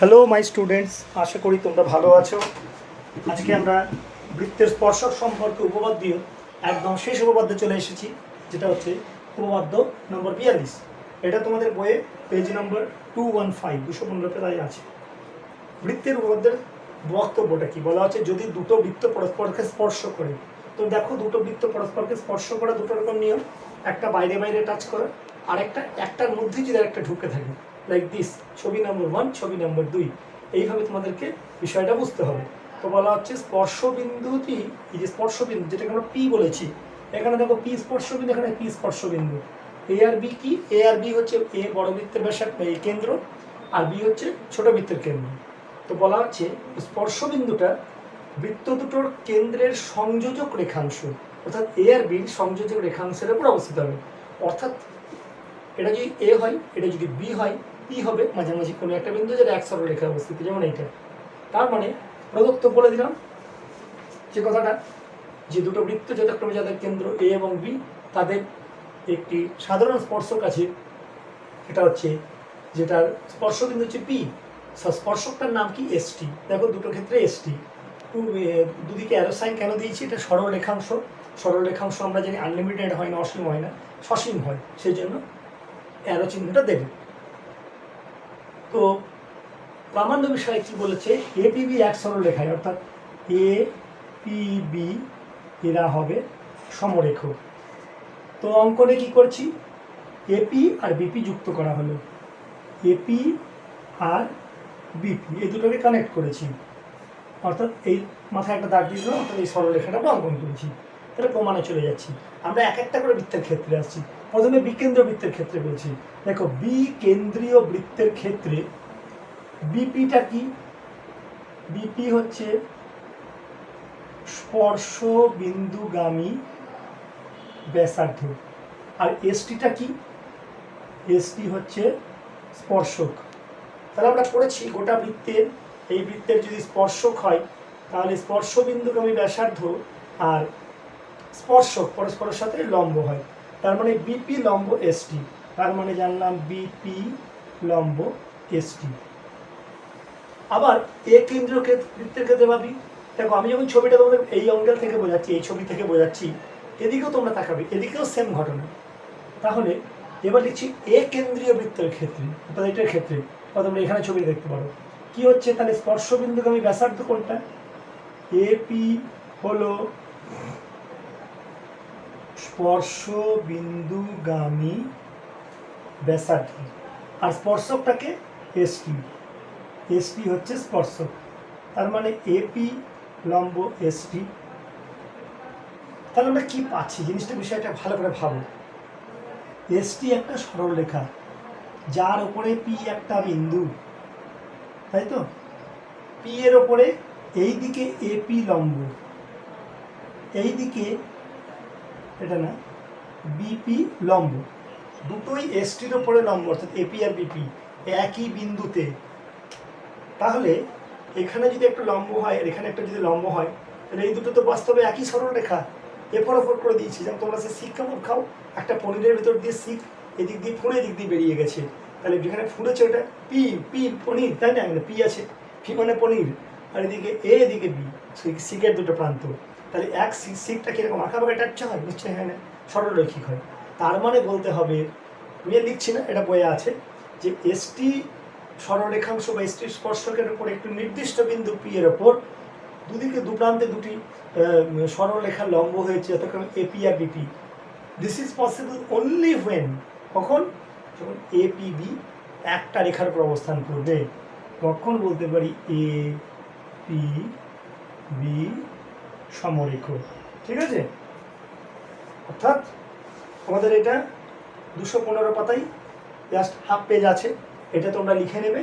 Hello my students, আশা করি তোমরা ভালো আছো। আজকে আমরা বৃত্তের স্পর্শক সম্পর্কে উপপাদ্য একদম শেষ উপপাদ্যে চলে এসেছি, যেটা হচ্ছে উপপাদ্য নম্বর 42। এটা তোমাদের বইয়ে পেজ নম্বর 215 তাই আছে। বৃত্তের উপপাদ্যের বক্তব্যটা কি বলা হচ্ছে, যদি দুটো বৃত্ত পরস্পরকে স্পর্শ করে, তো দেখো দুটো বৃত্ত পরস্পরকে স্পর্শ করা দুটো রকম নিয়ম। একটা বাইরে বাইরে টাচ করা, আর একটার মধ্যে যদি একটা ঢুকে থাকে, লাইক দিস, ছবি নম্বর 1, ছবি নম্বর 2। এইভাবে তোমাদেরকে বিষয়টা বুঝতে হবে। তো বলা হচ্ছে স্পর্শবিন্দুটি, এই যে স্পর্শবিন্দু যেটাকে আমরা পি বলেছি, এখানে দেখো পি স্পর্শবিন্দু, এখানে পি স্পর্শবিন্দু। এ আর বি কি? এ আর বি হচ্ছে এ বড় বৃত্তের ব্যাসার্ধ এই কেন্দ্র, আর বি হচ্ছে ছোট বৃত্তের কেন্দ্র। তো বলা হচ্ছে স্পর্শবিন্দুটা বৃত্ত দুটোর কেন্দ্রের সংযোজক রেখাংশ, অর্থাৎ এ আর বির সংযোজক রেখাংশের উপর অবস্থিত হবে। অর্থাৎ এটা যদি এ হয়, এটা যদি বি হয়, পি হবে মাঝামাঝি কোনো একটা বিন্দু যেটা এক সরলরেখায় অবস্থিত, যেমন এইটা। তার মানে প্রদত্ত বলে দিলাম যে কথাটা, যে দুটো বৃত্ত যথাক্রমে যাদের কেন্দ্র এ এবং বি, তাদের একটি সাধারণ স্পর্শক আছে, এটা হচ্ছে যেটার স্পর্শবিন্দু হচ্ছে পি। স্পর্শকটার নাম কি? এসটি। দেখো দুটো ক্ষেত্রে এসটি, দুদিকে অ্যারো সাইন কেন দিয়েছি? এটা সরল রেখাংশ। সরল রেখাংশ আমরা জানি আনলিমিটেড হয় না, অসীম হয় না, সসীম হয়, সেই জন্য অ্যারো চিহ্নটা দেবে। তো প্রামাণ্য বিষয়ে কি বলেছে? এ পি বি এক সরল রেখায়, অর্থাৎ এ পি বি এরা হবে সমরেখ। তো অঙ্কনে কি করছি? এপি আর বিপি যুক্ত করা হলো, এপি আর বিপি এই দুটোকে কানেক্ট করেছি, অর্থাৎ এই মাথায় একটা দাগ দিয়ে, অর্থাৎ এই সরলরেখাটা আমরা অঙ্কন করেছি। তাহলে প্রমাণে চলে যাচ্ছি। আমরা এক একটা করে বৃত্তের ক্ষেত্রে আসছি। প্রথমে বিকেন্দ্রীয় বৃত্তের ক্ষেত্রে বলছি। দেখো বি কেন্দ্রীয় বৃত্তের ক্ষেত্রে বিপিটা কি? বিপি হচ্ছে স্পর্শ বিন্দুগামী ব্যাসার্ধ, আর এসটিটা কি? এসটি হচ্ছে স্পর্শক। তাহলে আমরা পড়েছি গোটা বৃত্তের, এই বৃত্তের যদি স্পর্শক হয় তাহলে স্পর্শবিন্দুগামী ব্যাসার্ধ আর স্পর্শক পরস্পরের সাথে লম্ব হয়। তার মানে বিপি লম্ব এসটি, তার মানে জানলাম বিপি লম্ব এসটি। আবার এ কেন্দ্রীয় বৃত্তের ক্ষেত্রে ভাবি। দেখো আমি যখন ছবিটা তোমাদের এই অ্যাঙ্গেল থেকে বোঝাচ্ছি, এই ছবি থেকে বোঝাচ্ছি, এদিকেও তোমরা তাকাবে, এদিকেও সেম ঘটনা। তাহলে এবার লিখছি এ কেন্দ্রীয় বৃত্তের ক্ষেত্রে, অর্থাৎ এটার ক্ষেত্রে, তোমরা এখানে ছবি দেখতে পারো কি হচ্ছে। তাহলে স্পর্শবিন্দুগামী ব্যাসার্ধ কোনটা? এপি হলো স্পর্শবিন্দুগামী ব্যাসার্ধ, আর স্পর্শকটাকে এসটি, এসটি হচ্ছে স্পর্শক। তার মানে এপি লম্ব এসটি। তাহলে আমরা কি পাচ্ছি? জিনিসটা বিষয়টা ভালো করে ভাবো। এসটি একটা সরল রেখা যার উপরে পি একটা বিন্দু, তাই তো? পি এর ওপরে এই দিকে এপি লম্ব, এই দিকে এটা না বিপি লম্ব, দুটোই এসটির ওপরে লম্ব, অর্থাৎ এপি আর বিপি একই বিন্দুতে। তাহলে এখানে যদি একটা লম্ব হয় আর এখানে একটা যদি লম্ব হয়, তাহলে এই দুটো তো বাস্তবে একই সরল রেখা, এরপর ওপর করে দিয়েছি। যেমন তোমরা সে শিক কাবাব খাও, একটা পনিরের ভিতর দিয়ে শিক এদিক দিয়ে ফুঁড়ে এদিক দিয়ে বেরিয়ে গেছে, তাহলে যেখানে ফুঁড়েছে ওটা পি, পি পনির, তাই না? পি আছে, পি মানে পনির, আর এদিকে এ, এদিকে বি, শিকের দুটো প্রান্ত। তাহলে এক শিকটা কিরকম আঁকা বাঁকা টাচ্ছা হয়? নিশ্চয়ই হয় না, সরলরৈখিক হয়। তার মানে বলতে হবে, আমি লিখছি না, এটা বইয়ে আছে, যে এসটি সরলরেখাংশ বা এসটির স্পর্শকের উপর একটি নির্দিষ্ট বিন্দু পি এর ওপর দুদিকে দু প্রান্তে দুটি সরলরেখা লম্ব হয়েছে, যথাক্রমে এপি আর BP. This is possible only when, কখন? যখন এপিবি একটা রেখার উপর অবস্থান করবে, তখন বলতে পারি এ পি বি সমরেখ। ঠিক আছে? অর্থাৎ আমাদের এটা 215 পাতায় জাস্ট হাফ পেজ আছে, এটা তোমরা লিখে নেবে।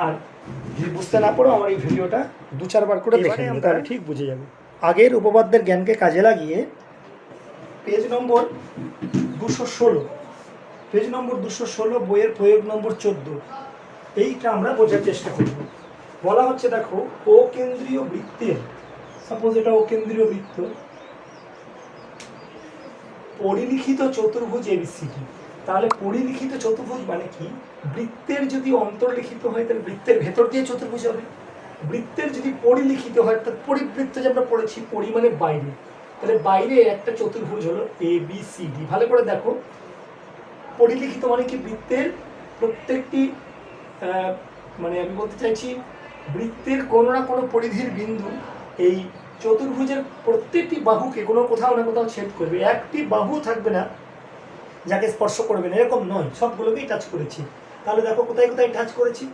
আর যদি বুঝতে না পারো আমার এই ভিডিওটা 2-4 বার করে দেখে নেবে, তাহলে ঠিক বুঝে যাবে। আগের উপপাদ্যের জ্ঞানকে কাজে লাগিয়ে পেজ নম্বর 216, পেজ নম্বর 216, বইয়ের প্রয়োগ নম্বর 14, এইটা আমরা বোঝার চেষ্টা করব। বলা হচ্ছে দেখো, ও কেন্দ্রীয় বৃত্তের, সাপোজ এটা ও কেন্দ্রীয় বৃত্ত, পরিলিখিত চতুর্ভুজ এবিসিডি। তাহলে পরিলিখিত চতুর্ভুজ মানে কি, বৃত্তের যদি অন্তর্লিখিত হয় তাহলে বৃত্তের ভেতর দিয়ে চতুর্ভুজ হবে, বৃত্তের যদি পরিলিখিত হয় তাহলে পরিবৃত্ত যে আমরা পড়েছি, পরি মানে বাইরে, তাহলে বাইরে একটা চতুর্ভুজ হলো এ বি সি ডি। ভালো করে দেখো, পরিলিখিত মানে কি, বৃত্তের প্রত্যেকটি মানে আমি বলতে চাইছি বৃত্তের কোনো না কোনো পরিধির বিন্দু এই চতুর্ভুজের প্রত্যেকটি বাহুকে কোনো কোথাও না কোথাও ছেদ করবে, একটি বাহু থাকবে না যাকে স্পর্শ করবে না, এরকম নয়, সবগুলোকেই টাচ করেছি। তাহলে দেখো কোথায় কোথায় টাচ করেছি,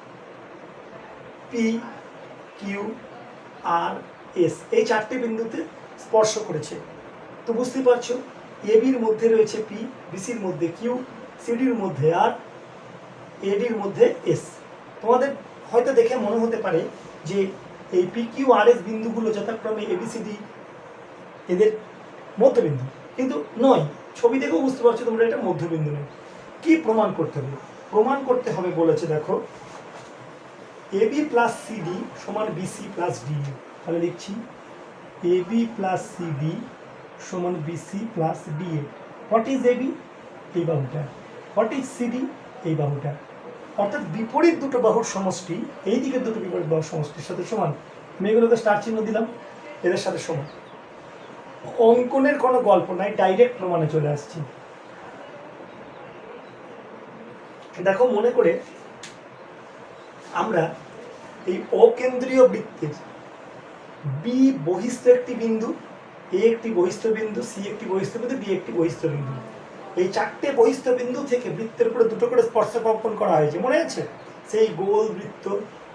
পি কিউ আর এস, এই চারটে বিন্দুতে স্পর্শ করেছে। তো বুঝতে পারছো, এবির মধ্যে রয়েছে পি, বিসির মধ্যে কিউ, সিডির মধ্যে আর, এডির মধ্যে এস। তোমাদের হয়তো দেখে মনে হতে পারে যে এই পি কিউ আর এস বিন্দুগুলো যথাক্রমে এবিসিডি এদের মধ্যবিন্দু, কিন্তু নয়, ছবি দেখেও বুঝতে পারছো তোমরা এটা মধ্যবিন্দু নয়। কি প্রমাণ করতে হবে, প্রমাণ করতে হবে বলেছে দেখো, এবি প্লাস সিডি সমান বিসি প্লাস ডি। তাহলে লিখছি এবি প্লাস সিডি সমান BC plus DA. What is AB, এই বাহুটা, হোয়াট ইজ সিডি, এই বাহুটা, অর্থাৎ বিপরীত দুটো বাহুর সমষ্টি এই দিকের দুটো বিপরীত বাহুর সমষ্টির সাথে সমান। আমি এগুলোকে স্টার চিহ্ন দিলাম, এদের সাথে সমান। অঙ্কনের কোনো গল্প নাই, ডাইরেক্ট প্রমাণে চলে আসছি। দেখো মনে করে আমরা এই অকেন্দ্রীয় বৃত্তের বি বহিস্থ একটি বিন্দু, এ একটি বহিস্থ বিন্দু, সি একটি বহিস্থ বিন্দু, ডি একটি বহিস্থ বিন্দু, এই চারটে বহিস্থ বিন্দু থেকে বৃত্তের উপরে দুটো করে স্পর্শক অঙ্কন করা হয়েছে, মনে আছে? সেই গোল বৃত্ত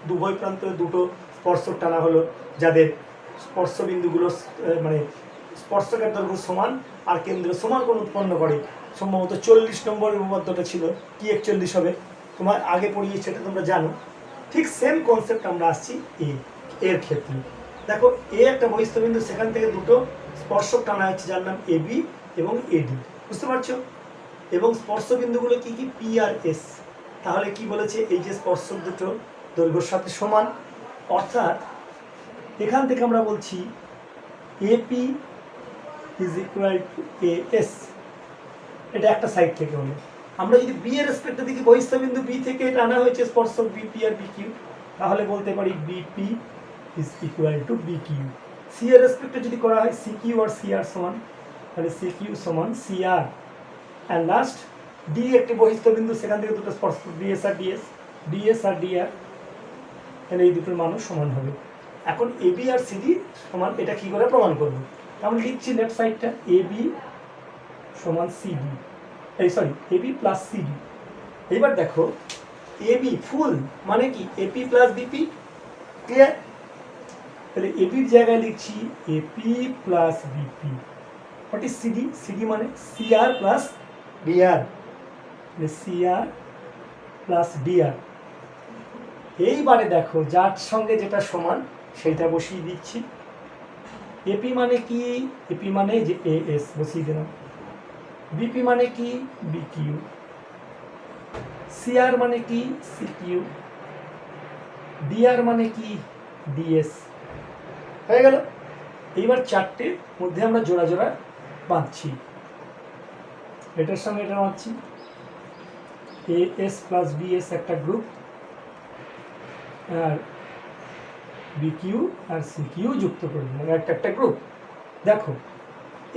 দুভয় প্রান্তে দুটো স্পর্শক টানা হলো, যাদের স্পর্শ বিন্দুগুলো মানে স্পর্শকের দৈর্ঘ্য সমান আর কেন্দ্র সমান কোণ উৎপন্ন করে। সম্ভবত 40 নম্বরের উপপাদ্যটা ছিল, কি 41 হবে, তোমার আগে পড়িয়ে সেটা তোমরা জানো। ঠিক সেম কনসেপ্ট আমরা আসছি এর ক্ষেত্রে। দেখো এ একটা বহিস্থ বিন্দু, সেখান থেকে দুটো স্পর্শক টানা হচ্ছে যার নাম এবি এবং এডি, বুঝতে পারছো? এবং স্পর্শ বিন্দুগুলো কি কি, পি আর এস। তাহলে কি বলেছে, এই যে স্পর্শক দুটো দৈর্ঘ্যের সাথে সমান, অর্থাৎ এখান থেকে আমরা বলছি AP is equal to A S. এটা একটা সাইড থেকে হলো। আমরা যদি বি এর রেসপেক্টে দেখি, বহিস্থ বিন্দু বি থেকে এটা আনা হয়েছে স্পর্শক বিপি আর বিকিউ, তাহলে বলতে পারি BP is equal to BQ. C এর রেসপেক্টে যদি করা হয় সিকিউ আর সিআর সমান, তাহলে সিকিউ সমান সিআর। অ্যান্ড লাস্ট ডি একটি বহিস্থ বিন্দু, সেখান থেকে দুটো স্পর্শক ডিএস আর ডিএস, ডিএস আর ডিআর, তাহলে এই দুটোর মানও সমান হবে। এখন এবি আর সিডি সমান, এটা কি করে প্রমাণ করবো? আমরা লিখছি লেফট সাইডটা এবি সমান সিডি, এই সরি এবি প্লাস সিডি। এইবার দেখো এবি ফুল মানে কি, এপি প্লাস বিপি, ক্লিয়ার? তাহলে এপির জায়গায় লিখছি AP plus BP. What is CD, CD মানে CR plus DR, CR plus DR. এইবারে দেখো যার সঙ্গে যেটা সমান সেইটা বসিয়ে দিচ্ছি। এপি মানে কি, এপি মানে যে এ এস বসিয়ে দিলাম, বিপি মানে কি বিকিউ, সিআর মানে কি সিকিউ, ডিআর মানে কি ডিএস। হয়ে গেল। এইবার চারটের মধ্যে আমরা জোড়া জোড়া বাঁধছি, এটার সঙ্গে এটা বাঁধছি, এ এস প্লাস বিএস একটা গ্রুপ, আর বিকিউ আর সিকিউ যুক্ত করে দিলাম একটা একটা গ্রুপ। দেখো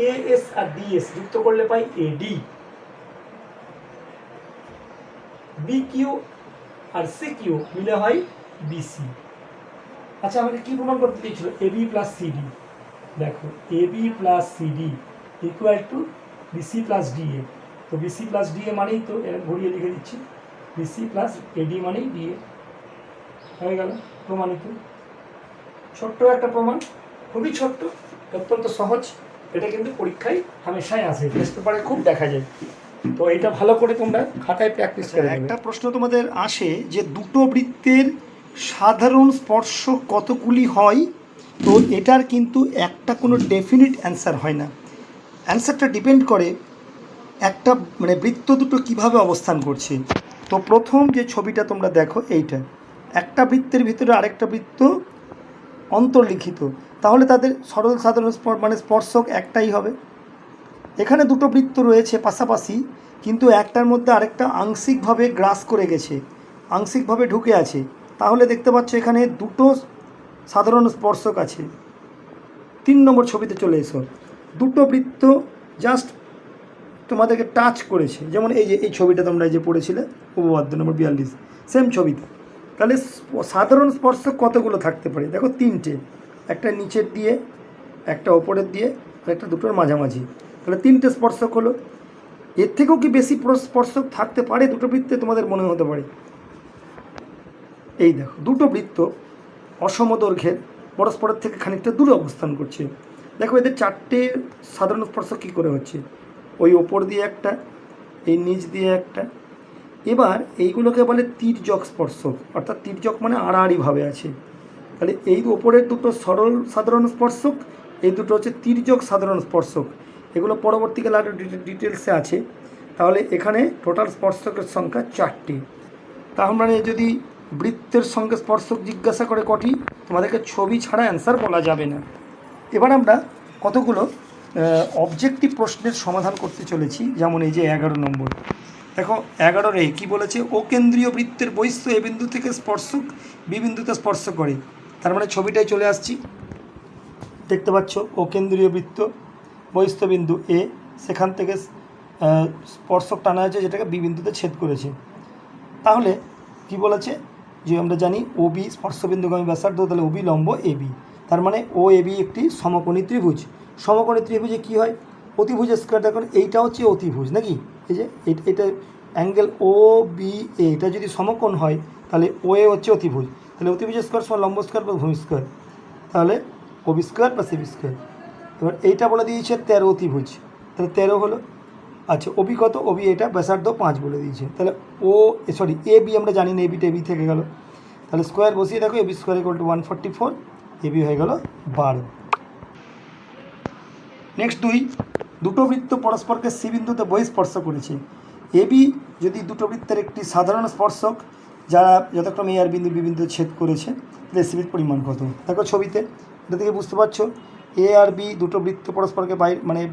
এ এস আর ডিএস যুক্ত করলে পাই এডি, বিকিউ আর সিকিউ মিলে হয় বিসি। আচ্ছা আমাকে কি প্রমাণ করতে দিয়েছিল, এবি প্লাস সিডি। দেখো AB plus CD equal to BC plus DA. তো বিসি প্লাস ডিএ মানেই তো ঘুরিয়ে লিখে দিচ্ছি বিসি প্লাস এডি মানেই ডিএ। হয়ে গেল, প্রমাণিত। ছোট্ট একটা প্রমাণ, খুবই ছোট্ট, অত্যন্ত সহজ। এটা কিন্তু পরীক্ষায় হামেশাই আসে, টেস্ট পেপারে খুব দেখা যায়। তো এটা ভালো করে তোমরা খাতায় প্র্যাকটিস করে নেবে। একটা প্রশ্ন তোমাদের আসে যে দুটো বৃত্তের সাধারণ স্পর্শ কতগুলি হয়, তো এটার কিন্তু একটা কোনো ডেফিনিট অ্যান্সার হয় না। অ্যান্সারটা ডিপেন্ড করে একটা মানে বৃত্ত দুটো কিভাবে অবস্থান করছে। তো প্রথম যে ছবিটা তোমরা দেখো এইটা, একটা বৃত্তের ভিতরে আরেকটা বৃত্ত অন্তর্লিখিত, তাহলে তাদের সরল সাধারণ মানে স্পর্শক একটাই হবে। এখানে দুটো বৃত্ত রয়েছে পাশাপাশি, কিন্তু একটার মধ্যে আরেকটা আংশিকভাবে গ্রাস করে গেছে, আংশিকভাবে ঢুকে আছে, তাহলে দেখতে পাচ্ছ এখানে দুটো সাধারণ স্পর্শক আছে। 3 নম্বর ছবিতে চলে এসো। দুটো বৃত্ত জাস্ট তোমাদেরকে টাচ করেছে, যেমন এই যে এই ছবিটা তোমরা এই যে পড়েছিলে উপপাদ্য নম্বর 42, সেম ছবিতে। তাহলে সাধারণ স্পর্শক কতগুলো থাকতে পারে? দেখো 3টে, একটা নিচের দিয়ে, একটা ওপরের দিয়ে, আর একটা দুটোর মাঝামাঝি। তাহলে 3টে স্পর্শক হলো। এর থেকেও কি বেশি স্পর্শক থাকতে পারে দুটো বৃত্তে? তোমাদের মনে হতে পারে। এই দেখো, দুটো বৃত্ত অসম দৈর্ঘ্যের পরস্পরের থেকে খানিকটা দূরে অবস্থান করছে। দেখো এদের 4টে সাধারণ স্পর্শক কী করে হচ্ছে? ওই ওপর দিয়ে একটা, এই নিচ দিয়ে একটা। এবার এইগুলোকে বলে তির্যক স্পর্শক, অর্থাৎ তির্যক মানে আড়াআড়িভাবে আছে। তাহলে এই ওপরের দুটো সরল সাধারণ স্পর্শক, এই দুটো হচ্ছে তির্যক সাধারণ স্পর্শক। এগুলো পরবর্তীকালে আরও ডিটেলসে আছে। তাহলে এখানে টোটাল স্পর্শকের সংখ্যা 4টে। তার মানে যদি বৃত্তের সঙ্গে স্পর্শক জিজ্ঞাসা করে কটি, তোমাদেরকে ছবি ছাড়া অ্যান্সার বলা যাবে না। এবার আমরা কতগুলো অবজেক্টিভ প্রশ্নের সমাধান করতে চলেছি, যেমন এই যে 11 নম্বর। দেখো 11 কী বলেছে? ও কেন্দ্রীয় বৃত্তের বহিঃস্থ এ বিন্দু থেকে স্পর্শক বি বিন্দুতে স্পর্শ করে। তার মানে ছবিটাই চলে আসছি, দেখতে পাচ্ছ ও কেন্দ্রীয় বৃত্ত, বহিঃস্থ বিন্দু এ, সেখান থেকে স্পর্শক টানা হয়েছে যেটাকে বি বিন্দুতে ছেদ করেছে। তাহলে কি বলেছে? যে আমরা জানি ও বি স্পর্শবিন্দুগামী ব্যাসার্ধ, তাহলে ও বি লম্ব এ বি। তার মানে ও এ বি একটি সমকোণী ত্রিভুজ। সমকোণী ত্রিভুজে কী হয়? অতিভুজ স্কোয়ার। দেখুন এইটা হচ্ছে অতিভুজ নাকি, এই যে এটা অ্যাঙ্গেল ও বি এ, এটা যদি সমকোণ হয় তাহলে ও এ হচ্ছে অতিভুজ। তাহলে অতিভুজ স্কোয়ার সমান লম্ব স্কোয়ার প্লাস ভূমি স্কোয়ার, তাহলে ও বি স্কোয়ার প্লাস এ বি স্কোয়ার। এবার এইটা বলে দিয়েছে 13 অতিভুজ, তাহলে 13 হলো। আচ্ছা ওবি কত? ওবি এটা ব্যাসার্ধ 5 বলে দিয়েছে। তাহলে এ বি আমরা জানি না, এ বিটা বি থেকে গেল। তাহলে স্কোয়ার বসিয়ে দেখো, A B square equal to 144, A B হয়ে গেল 12। নেক্সট 2, দুটো বৃত্ত পরস্পরকে সি বিন্দুতে বহিঃস্পর্শ করেছে। এ বি যদি দুটো বৃত্তের একটি সাধারণ স্পর্শক, যারা যথাক্রমে এ আর বিন্দু বি বিন্দুতে ছেদ করেছে, তাহলে সিবির পরিমাণ কত? দেখো ছবিতে, এটা থেকে বুঝতে পারছো এ আর বি দুটো বৃত্ত পরস্পরকে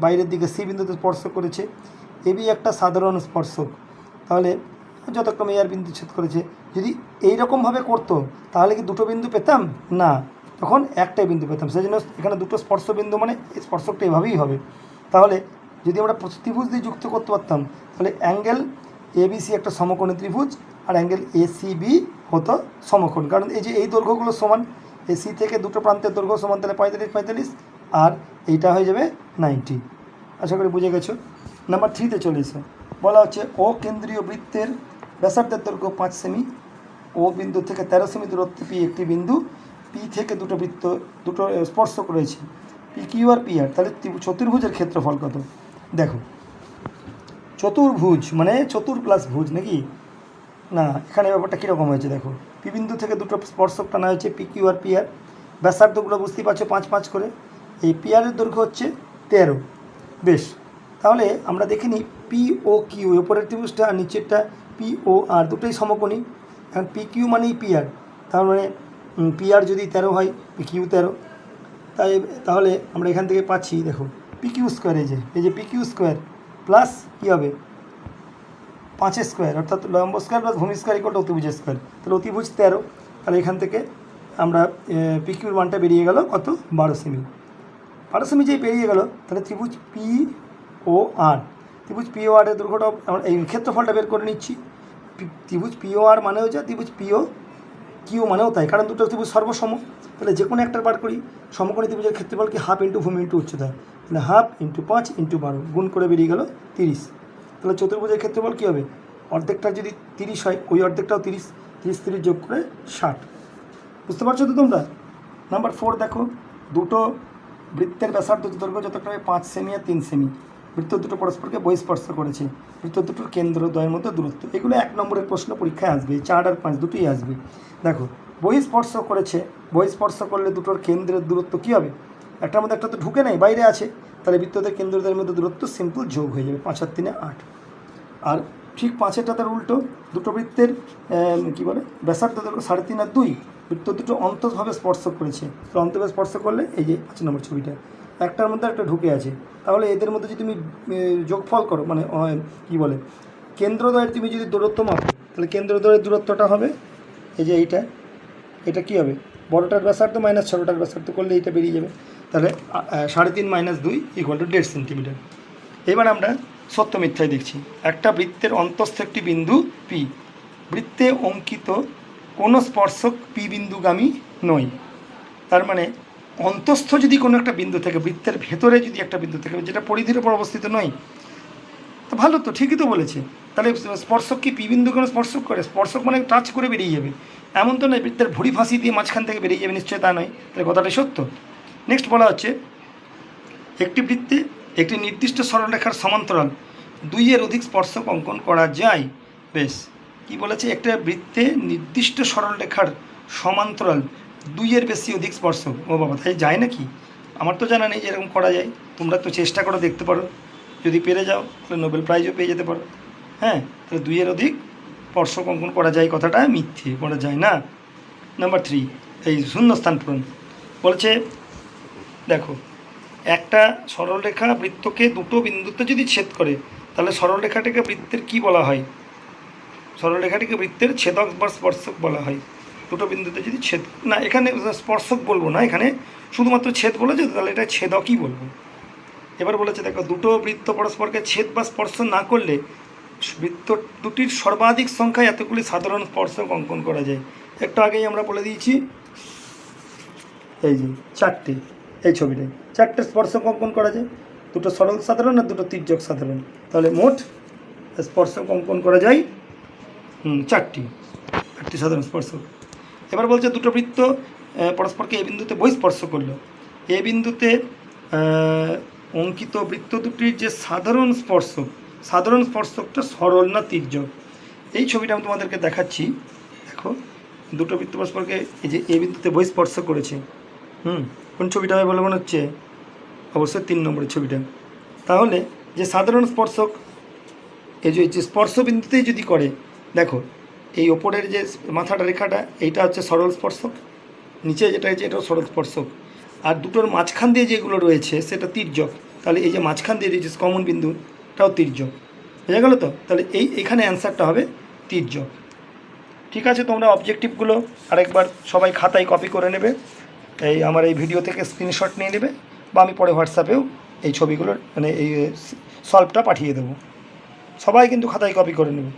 বাইরের দিকে সি বিন্দুতে স্পর্শ করেছে। এ বি একটা সাধারণ স্পর্শক, তাহলে যথাক্রমে এ আর বিন্দু ছেদ করেছে। যদি এইরকমভাবে করতো তাহলে কি দুটো বিন্দু পেতাম? না, তখন একটাই বিন্দু পেতাম। সেই জন্য এখানে দুটো স্পর্শ বিন্দু মানে স্পর্শকটা এভাবেই হবে। তাহলে যদি আমরা ত্রিভুজ দিয়ে যুক্ত করতে পারতাম, তাহলে অ্যাঙ্গেল এবিসি একটা সমকোণী ত্রিভুজ, আর অ্যাঙ্গেল এসিবি হতো সমকোণ। কারণ এই যে এই দৈর্ঘ্যগুলো সমান, এসি থেকে দুটো প্রান্তের দৈর্ঘ্য সমান, তাহলে 45, আর এইটা হয়ে যাবে 90। আশা করি বুঝে গেছো। নাম্বার 3তে চলে এসো। বলা হচ্ছে ও কেন্দ্রীয় বৃত্তের ব্যাসার্ধের দৈর্ঘ্য 5 সেমি, ও বিন্দু থেকে 13 সেমি দূরত্বে পি একটি বিন্দু, পি থেকে দুটো স্পর্শক রয়েছে, P Q R P R. তাহলে চতুর্ভুজের ক্ষেত্রফল কত? দেখো চতুর্ভুজ মানে চতুর প্লাস ভুজ নাকি? না, এখানে ব্যাপারটা কীরকম হয়েছে দেখো। পি বিন্দু থেকে দুটো স্পর্শক টানা হয়েছে, P Q R P R. ব্যাসার্ধগুলো বুঝতেই পারছো 5 করে। এই পি আরের দৈর্ঘ্য হচ্ছে 13। বেশ, তাহলে আমরা দেখে নিই পি ও কিউ, উপরের ত্রিভুজটা আর নিচেরটা পি ও আর, দুটোই সমকোণী। এখন পি কিউ মানেই পি আর, তার মানে পি আর যদি 13 হয়, পি কিউ 13। তাহলে আমরা এখান থেকে পাচ্ছি দেখো পি কিউ স্কোয়ার, এই যে পি কিউ স্কোয়ার প্লাস কী হবে 5 স্কোয়ার, অর্থাৎ লম্ব স্কোয়ার প্লাস ভূমি স্কোয়ার ইকুয়াল টু অতিভুজ স্কোয়ার। তাহলে অতিভুজ 13। তাহলে এখান থেকে আমরা পি কিউর মানটা বেরিয়ে গেল কত? 12 সেমি। 12 সেমি যেই বেরিয়ে গেল, তাহলে ত্রিভুজ পি ও আর, ত্রিভুজ পি ও আরের দৈর্ঘ্যটা আমরা এই ক্ষেত্রফলটা বের করে নিচ্ছি। ত্রিভুজ পি ও আর মানে হচ্ছে ত্রিভুজ পি ও কিউ মানেও তাই, কারণ দুটো ত্রিভুজ সর্বসম। তাহলে যে কোনো একটার বার করি। সমকোণী ত্রিভুজের ক্ষেত্রফল কি? হাফ ইন্টু ভূমি ইন্টু উচ্চতা, তাহলে হাফ ইন্টু 5 ইন্টু 12 গুণ করে বেরিয়ে গেল 30। তাহলে চতুর্ভুজের ক্ষেত্রফল কী হবে? অর্ধেকটা যদি 30 হয়, ওই অর্ধেকটাও 30, 30 যোগ করে 60। বুঝতে পারছো তো তোমরা? নাম্বার 4 দেখো, দুটো বৃত্তের ব্যাসার্ধ দৈর্ঘ্য যথাক্রমে 5 সেমি আর 3 সেমি। বৃত্ত দুটো পরস্পরকে বহিঃস্পর্শ করেছে। বৃত্ত দুটোর কেন্দ্রদ্বয়ের মধ্যে দূরত্ব, এগুলো 1 নম্বরের প্রশ্ন পরীক্ষায় আসবে। 4 আর 5 দুটোই আসবে। দেখো বহিঃস্পর্শ করেছে, বহিঃস্পর্শ করলে দুটোর কেন্দ্রের দূরত্ব কী হবে? একটার মধ্যে একটা তো ঢুকে নেই, বাইরে আছে, তাহলে বৃত্তদের কেন্দ্রদ্বয়ের মধ্যে দূরত্ব সিম্পল যোগ হয়ে যাবে, 5 আর 3 8। আর ঠিক 5এরটা তার উল্টো, দুটো বৃত্তের কী বলে ব্যাসার্ধ দৈর্ঘ্য 3.5 আর 2, বৃত্ত দুটো অন্তঃভাবে স্পর্শ করেছে। তো অন্তঃভাবে স্পর্শ করলে এই যে 5 নম্বর ছবিটা, একটার মধ্যে একটা ঢুকে আছে, তাহলে এদের মধ্যে যদি তুমি যোগফল করো মানে কী বলে কেন্দ্রদ্বয়ের তুমি যদি দূরত্ব মাপো, তাহলে কেন্দ্রদ্বয়ের দূরত্বটা হবে এই যে এটা কী হবে, বড়টার ব্যাসার্ধ মাইনাস ছোটোটার ব্যাসার্ধ করলে এইটা বেরিয়ে যাবে, তাহলে 3.5 - 2 = 1.5 সেন্টিমিটার। এবার আমরা সত্য মিথ্যায় দেখছি। একটা বৃত্তের অন্তস্থ একটি বিন্দু পি, বৃত্তে অঙ্কিত কোনো স্পর্শক পি বিন্দুগামী নয়। তার মানে অন্তস্থ যদি কোনো একটা বিন্দু থাকে, বৃত্তের ভেতরে যদি একটা বিন্দু থাকে যেটা পরিধির উপর অবস্থিত নয়, তো ভালো, তো ঠিকই তো বলেছে। তাহলে স্পর্শক কি পি বিন্দু কোনো স্পর্শক করে? স্পর্শক মানে টাচ করে বেরিয়ে যাবে, এমন তো নয় বৃত্তের ভুঁড়ি ফাঁসি দিয়ে মাঝখান থেকে বেরিয়ে যাবে, নিশ্চয় তা নয়। তাহলে কথাটা সত্য। নেক্সট বলা হচ্ছে একটি বৃত্তে একটি নির্দিষ্ট সরলরেখার সমান্তরাল 2-এর অধিক স্পর্শক অঙ্কন করা যায়। বেশ, কি বলেছে, একটা বৃত্তে নির্দিষ্ট সরলরেখার সমান্তরাল 2-এর বেশি অধিক স্পর্শক। ও বাবা, তাই যায় নাকি? আমার তো জানা নেই যে এরকম করা যায়। তোমরা তো চেষ্টা করে দেখতে পারো, যদি পেরে যাও তাহলে নোবেল প্রাইজও পেয়ে যেতে পারো। হ্যাঁ, তাহলে 2-এর অধিক স্পর্শক অঙ্কন করা যায় কথাটা মিথ্যে, করা যায় না। নাম্বার 3, এই শূন্যস্থান পূরণ বলছে। দেখো, একটা সরলরেখা বৃত্তকে দুটো বিন্দুতে যদি ছেদ করে, তাহলে সরলরেখাটিকে বৃত্তের কি বলা হয়? সরলরেখাটিকে বৃত্তের ছেদক বা স্পর্শক বলা হয়। দুটো বিন্দুতে যদি ছেদ, না এখানে স্পর্শক বলবো না, এখানে শুধুমাত্র ছেদ বলেছে, তাহলে এটা ছেদকই বলবো। এবার বলেছে দেখো, দুটো বৃত্ত পরস্পরকে ছেদ বা স্পর্শ না করলে বৃত্ত দুটির সর্বাধিক সংখ্যায় এতগুলি সাধারণ স্পর্শক অঙ্কন করা যায়। একটু আগেই আমরা বলে দিয়েছি, এই যে 4টে, এই ছবিটায় 4টে স্পর্শক অঙ্কন করা যায়, দুটো সরল সাধারণ আর দুটো তির্যক সাধারণ। তাহলে মোট স্পর্শক অঙ্কন করা যায় 4টি সাধারণ স্পর্শক। এবার বলছে দুটো বৃত্ত পরস্পরকে এ বিন্দুতে বহিঃস্পর্শ করলো। এ বিন্দুতে অঙ্কিত বৃত্ত দুটির যে সাধারণ স্পর্শকটা সরল না তির্যক? এই ছবিটা আমি তোমাদেরকে দেখাচ্ছি। দেখো, দুটো বৃত্ত পরস্পরকে এই যে এ বিন্দুতে বহিঃস্পর্শ করেছে। কোন ছবিটা হবে বলে মনে হচ্ছে? অবশ্যই 3 নম্বরের ছবিটা। তাহলে যে সাধারণ স্পর্শক এই যে স্পর্শ বিন্দুতেই যদি করে, দেখো এই ওপরের যে মাথাটা রেখাটা, এইটা হচ্ছে সরল স্পর্শক, নিচে যেটা আছে এটাও সরল স্পর্শক, আর দুটোর মাঝখান দিয়ে যেগুলো রয়েছে সেটা তির্যক। তাহলে এই যে মাঝখান দিয়ে যে কমন বিন্দুটাও তির্যক, বোঝা গেল তো? তাহলে এইখানে অ্যান্সারটা হবে তির্যক। ঠিক আছে, তোমরা অবজেক্টিভগুলো আরেকবার সবাই খাতায় কপি করে নেবে, এই আমার এই ভিডিও থেকে স্ক্রিনশট নিয়ে নেবে, বা আমি পরে হোয়াটসঅ্যাপেও এই ছবিগুলোর মানে এই সলভটা পাঠিয়ে দেবো। সবাই কিন্তু খাতায় কপি করে নেবে।